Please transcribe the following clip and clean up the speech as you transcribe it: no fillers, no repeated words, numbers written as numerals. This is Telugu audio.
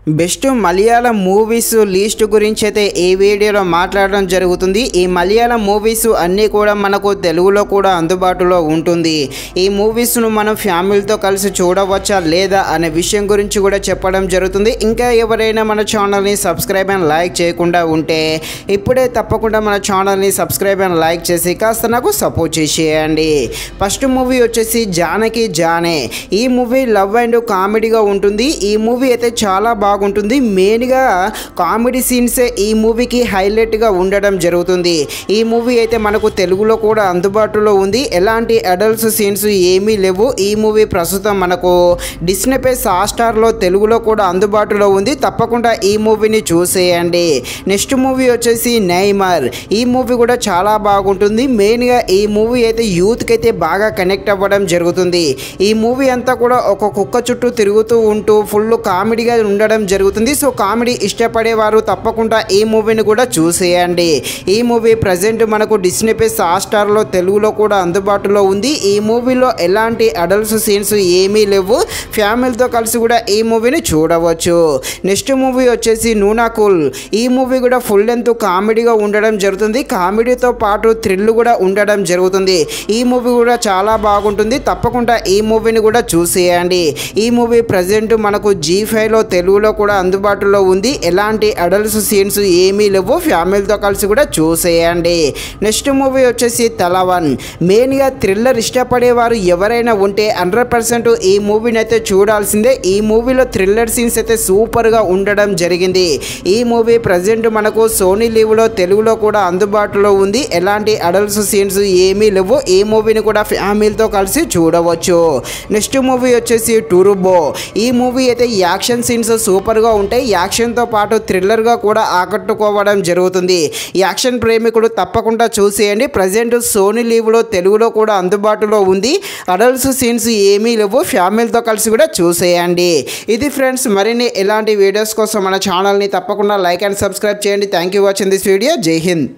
బెస్ట్ మలయాళం మూవీస్ లిస్ట్ గురించి అయితే ఈ వీడియోలో మాట్లాడడం జరుగుతుంది। ఈ మలయాళం మూవీస్ అన్నీ కూడా మనకు తెలుగులో కూడా అందుబాటులో ఉంటుంది। ఈ మూవీస్ను మనం ఫ్యామిలీతో కలిసి చూడవచ్చా లేదా అనే విషయం గురించి కూడా చెప్పడం జరుగుతుంది। ఇంకా ఎవరైనా మన ఛానల్ని సబ్స్క్రైబ్ అండ్ లైక్ చేయకుండా ఉంటే ఇప్పుడే తప్పకుండా మన ఛానల్ని సబ్స్క్రైబ్ అండ్ లైక్ చేసి కాస్త నాకు సపోర్ట్ చేసేయండి। ఫస్ట్ మూవీ వచ్చేసి జానకి జానే। ఈ మూవీ లవ్ అండ్ కామెడీగా ఉంటుంది। ఈ మూవీ అయితే చాలా బాగుంటుంది। మెయిన్ గా కామెడీ సీన్స్ ఈ మూవీకి హైలైట్ గా ఉండడం జరుగుతుంది। ఈ మూవీ అయితే మనకు తెలుగులో కూడా అందుబాటులో ఉంది। ఎలాంటి అడల్ట్స్ సీన్స్ ఏమీ లేవు। ఈ మూవీ ప్రస్తుతం మనకు డిస్నీ ప్లస్ హాట్‌స్టార్ లో తెలుగులో కూడా అందుబాటులో ఉంది। తప్పకుండా ఈ మూవీని చూసేయండి। నెక్స్ట్ మూవీ వచ్చేసి నెయ్మర్। ఈ మూవీ కూడా చాలా బాగుంటుంది। మెయిన్ గా ఈ మూవీ అయితే యూత్ కి అయితే బాగా కనెక్ట్ అవ్వడం జరుగుతుంది। ఈ మూవీ అంతా కూడా ఒక కుక్క చుట్టూ తిరుగుతూ ఉంటూ ఫుల్ కామెడీగా ఉండడం జరుగుతుంది। సో కామెడీ ఇష్టపడేవారు తప్పకుండా ఈ మూవీని కూడా చూసేయండి। ఈ మూవీ ప్రజెంట్ మనకు డిస్నీ ప్లస్ హాట్‌స్టార్ లో తెలుగులో కూడా అందుబాటులో ఉంది। ఈ మూవీలో ఎలాంటి అడల్ట్స్ సీన్స్ ఏమీ లేవు। ఫ్యామిలీతో కలిసి కూడా ఈ మూవీని చూడవచ్చు। నెక్స్ట్ మూవీ వచ్చేసి నూనాకుల్। ఈ మూవీ కూడా ఫుల్ లెంత్ కామెడీగా ఉండడం జరుగుతుంది। కామెడీతో పాటు థ్రిల్ కూడా ఉండడం జరుగుతుంది। ఈ మూవీ కూడా చాలా బాగుంటుంది। తప్పకుండా ఈ మూవీని కూడా చూసేయండి। ఈ మూవీ ప్రజెంట్ మనకు G5 లో తెలుగులో కూడా అందుబాటులో ఉంది। ఎలాంటి అడల్ట్స్ సీన్స్ ఏమీ లేవు। ఫ్యామిలీతో కలిసి కూడా చూసేయండి। నెక్స్ట్ మూవీ వచ్చేసి తలవన్। మెయిన్గా థ్రిల్లర్ ఇష్టపడేవారు ఎవరైనా ఉంటే 100% ఈ మూవీని అయితే చూడాల్సిందే। ఈ మూవీలో థ్రిల్లర్ సీన్స్ అయితే సూపర్గా ఉండడం జరిగింది। ఈ మూవీ ప్రజెంట్ మనకు సోనీ లీవ్లో తెలుగులో కూడా అందుబాటులో ఉంది। ఎలాంటి అడల్ట్స్ సీన్స్ ఏమీ లేవు। ఈ మూవీని కూడా ఫ్యామిలీతో కలిసి చూడవచ్చు। నెక్స్ట్ మూవీ వచ్చేసి టూర్బో। ఈ మూవీ అయితే యాక్షన్ సీన్స్ సూపర్గా ఉంటాయి। యాక్షన్తో పాటు థ్రిల్లర్గా కూడా ఆకట్టుకోవడం జరుగుతుంది। యాక్షన్ ప్రేమికుడు తప్పకుండా చూసేయండి। ప్రజెంట్ సోనీ లీవ్లో తెలుగులో కూడా అందుబాటులో ఉంది। అడల్ట్స్ సీన్స్ ఏమీ లేవు। ఫ్యామిలీతో కలిసి కూడా చూసేయండి। ఇది ఫ్రెండ్స్, మరిన్ని ఇలాంటి వీడియోస్ కోసం మన ఛానల్ని తప్పకుండా లైక్ అండ్ సబ్స్క్రైబ్ చేయండి। Thank you watching this video. జై హింద్।